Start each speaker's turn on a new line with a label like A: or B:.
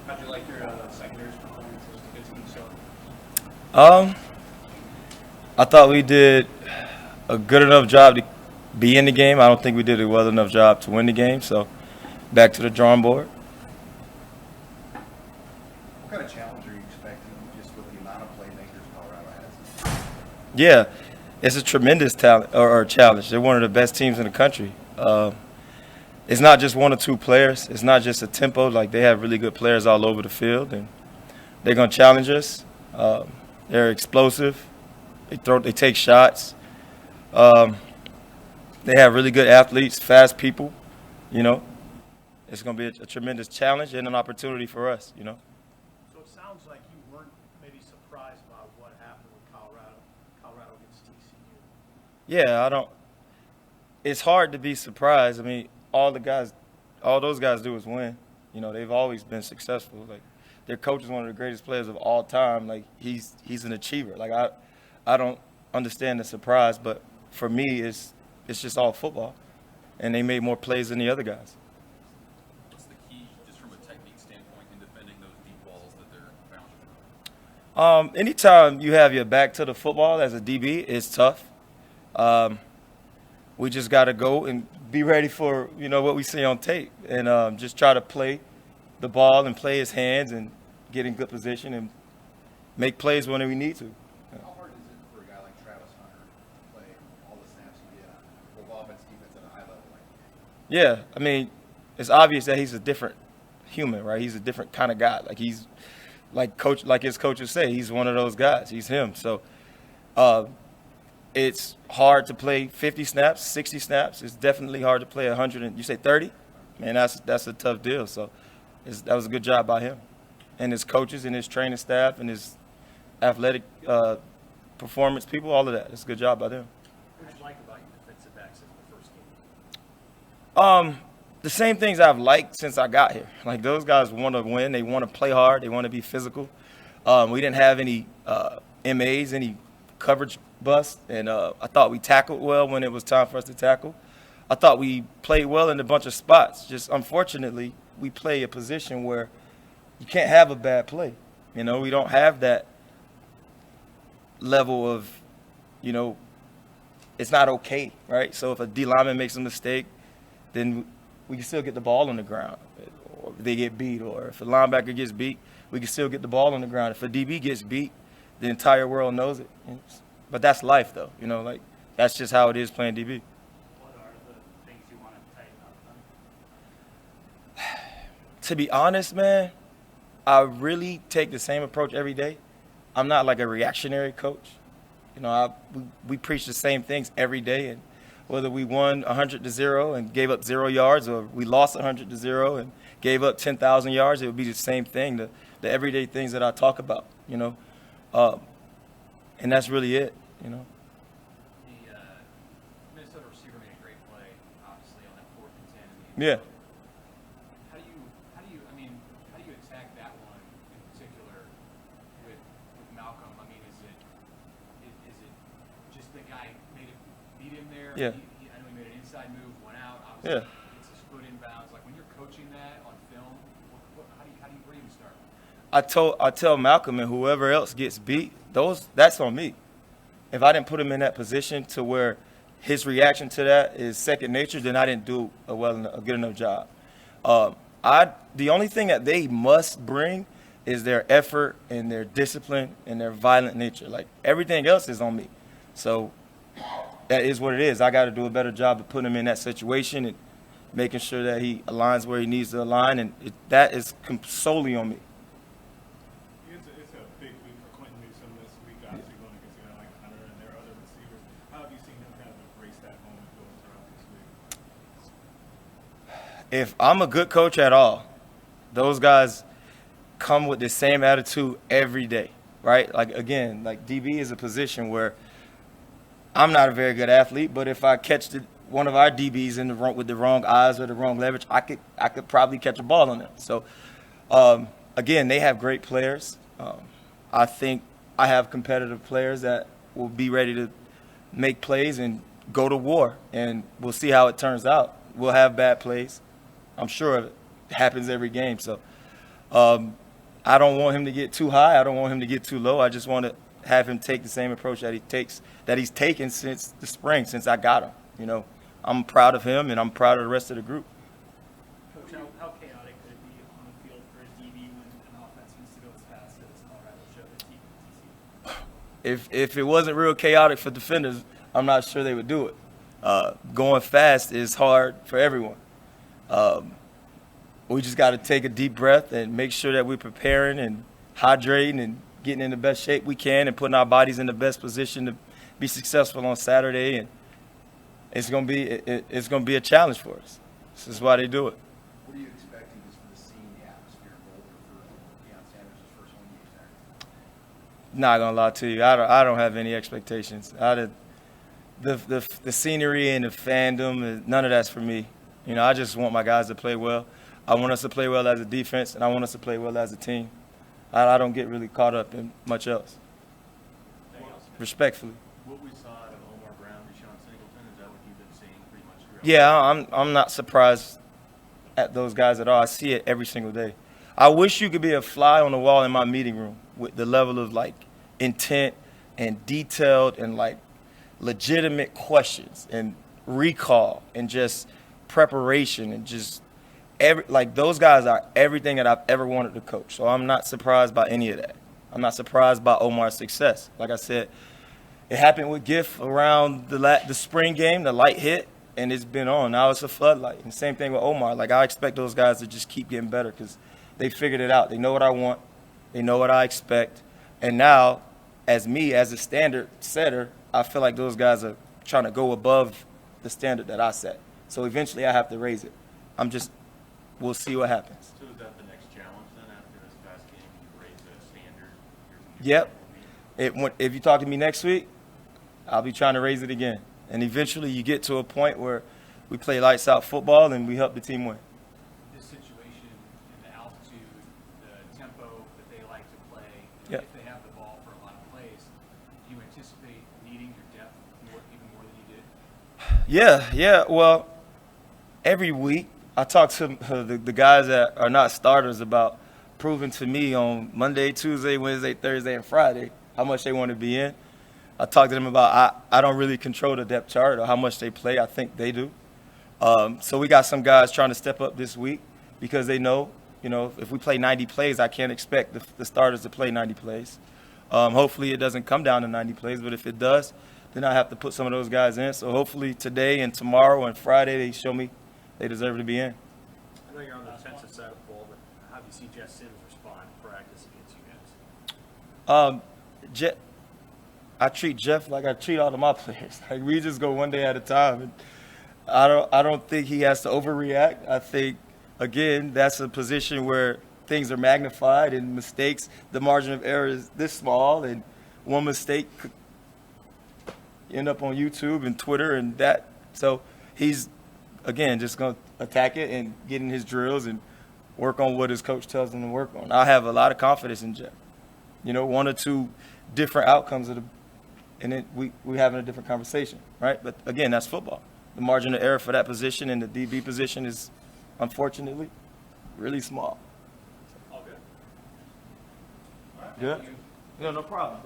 A: How'd you like your secondary's performances to get to himself?
B: Um, I thought we did a good enough job to be in the game. I don't think we did a well enough job to win the game. So back to the drawing board.
C: What kind of challenge are you expecting just with the amount of playmakers Colorado has?
B: Yeah, it's a tremendous talent or challenge. They're one of the best teams in the country. It's not just one or two players. It's not just a tempo. Like they have really good players all over the field, and they're gonna challenge us. They're explosive. They take shots. Um, they have really good athletes, fast people. You know, it's gonna be a tremendous challenge and an opportunity for us.
A: So it sounds like you weren't maybe surprised about what happened with Colorado against TCU.
B: Yeah, I don't. It's hard to be surprised. I mean, all those guys do is win. They've always been successful. Like their coach is one of the greatest players of all time. Like he's an achiever. Like I don't understand the surprise, but for me, it's just all football, and they made more plays than the other guys.
D: What's the key, just from a technique standpoint, in defending those deep balls that they're bouncing
B: Anytime you have your back to the football as a DB, it's tough. Um, we just got to go and be ready for what we see on tape, and just try to play the ball and play his hands and get in good position and make plays when we need to.
C: How hard is it for a guy like Travis Hunter to play all the snaps you get on both offense, defense at a high level like
B: Yeah, I mean, it's obvious that he's a different human, right? He's a different kind of guy. Like he's like his coaches say, he's one of those guys. He's him. So uh, it's hard to play 50 snaps, 60 snaps. It's definitely hard to play 100. And you say 30? Man, that's a tough deal. So that was a good job by him and his coaches and his training staff and his athletic performance people. All of that. It's a good job by them.
A: What did you like about your defensive backs in the first game?
B: The same things I've liked since I got here. Like those guys want to win. They want to play hard. They want to be physical. We didn't have any MAs, any coverage busts, and I thought we tackled well when it was time for us to tackle. I thought we played well in a bunch of spots. Just unfortunately, we play a position where you can't have a bad play. We don't have that level of, it's not okay, right? So if a D lineman makes a mistake, then we can still get the ball on the ground. Or if they get beat, or if a linebacker gets beat, we can still get the ball on the ground. If a DB gets beat, the entire world knows it. But that's life, though. Like that's just how it is playing DB.
A: What are the things you want to tighten up on?
B: To be honest, man, I really take the same approach every day. I'm not like a reactionary coach. We preach the same things every day, and whether we won 100-0 and gave up 0 yards, or we lost 100-0 and gave up 10,000 yards, it would be the same thing. The everyday things that I talk about, and that's really it.
D: The Minnesota receiver made a great play, obviously, on that 4th and 10.
B: Yeah.
D: How do you attack that one in particular with Malcolm? I mean, is it just the guy beat him there?
B: Yeah.
D: I know he made an inside move, went out,
B: Yeah.
D: obviously gets his foot inbounds. Like when you're coaching that on film, where do you start?
B: I tell Malcolm and whoever else gets beat, that's on me. If I didn't put him in that position to where his reaction to that is second nature, then I didn't do a good enough job. The only thing that they must bring is their effort and their discipline and their violent nature. Like everything else is on me. So that is what it is. I got to do a better job of putting him in that situation and making sure that he aligns where he needs to align, and that is solely on me.
E: It's a big week for Quentin Newsome this week, obviously going against a guy like Hunter and their other receivers. How have you seen him kind of embrace that moment going throughout this week?
B: If I'm a good coach at all, those guys come with the same attitude every day, right? Like, again, like DB is a position where I'm not a very good athlete, but if I catch one of our DBs with the wrong eyes or the wrong leverage, I could probably catch a ball on them. So, again, they have great players. I think I have competitive players that will be ready to make plays and go to war, and we'll see how it turns out. We'll have bad plays. I'm sure of it. It happens every game. So I don't want him to get too high. I don't want him to get too low. I just want to have him take the same approach that he's taken since the spring, since I got him. You know, I'm proud of him, and I'm proud of the rest of the group.
F: Coach, how chaotic could it be on the field for a DB when an offense needs to go as fast as Colorado showed at TCU?
B: If it wasn't real chaotic for defenders, I'm not sure they would do it. Going fast is hard for everyone. We just got to take a deep breath and make sure that we're preparing and hydrating and getting in the best shape we can and putting our bodies in the best position to be successful on Saturday. And it's gonna be a challenge for us. This is why they do it.
C: What are you expecting just for the scene, the atmosphere in Boulder for Deion Sanders' first 1 year there?
B: Not gonna lie to you, I don't have any expectations. The scenery and the fandom, none of that's for me. You know, I just want my guys to play well. I want us to play well as a defense, and I want us to play well as a team. I don't get really caught up in much else. Respectfully.
G: What we saw out of Omar Brown, Deshaun Singleton, is that what you've been seeing pretty much throughout?
B: Yeah, I'm not surprised at those guys at all. I see it every single day. I wish you could be a fly on the wall in my meeting room with the level of like intent and detailed and like legitimate questions and recall and just preparation and just those guys are everything that I've ever wanted to coach. So I'm not surprised by any of that. I'm not surprised by Omar's success. Like I said, it happened with Giff around the spring game, the light hit, and it's been on. Now it's a floodlight. And same thing with Omar. Like I expect those guys to just keep getting better because they figured it out. They know what I want. They know what I expect. And now, as a standard setter, I feel like those guys are trying to go above the standard that I set. So eventually I have to raise it. We'll see what happens.
G: So is that the next challenge then after this past game? You raise the standard?
B: Yep. If you talk to me next week, I'll be trying to raise it again. And eventually you get to a point where we play lights out football and we help the team win.
D: This situation and the altitude, the tempo that they like to play, and
B: Yep.
D: if they have the ball for a lot of plays, do you anticipate needing your depth even more than you did?
B: Yeah. Well, every week I talk to the guys that are not starters about proving to me on Monday, Tuesday, Wednesday, Thursday, and Friday how much they want to be in. I talk to them about I don't really control the depth chart or how much they play. I think they do. So we got some guys trying to step up this week because they know, if we play 90 plays, I can't expect the starters to play 90 plays. Hopefully it doesn't come down to 90 plays, but if it does, then I have to put some of those guys in. So hopefully today and tomorrow and Friday they show me they deserve to be in.
A: I know you're on the defensive side of the ball, but how do you see Jeff Sims respond in practice against you guys?
B: I treat Jeff like I treat all of my players. Like we just go one day at a time. And I don't think he has to overreact. I think again that's a position where things are magnified and mistakes. The margin of error is this small, and one mistake could end up on YouTube and Twitter and that. So he's again just going to attack it and get in his drills and work on what his coach tells him to work on. I have a lot of confidence in Jeff. One or two different outcomes and then we having a different conversation, right? But again, that's football. The margin of error for that position and the DB position is, unfortunately, really small.
A: All good.
B: Good? No problem.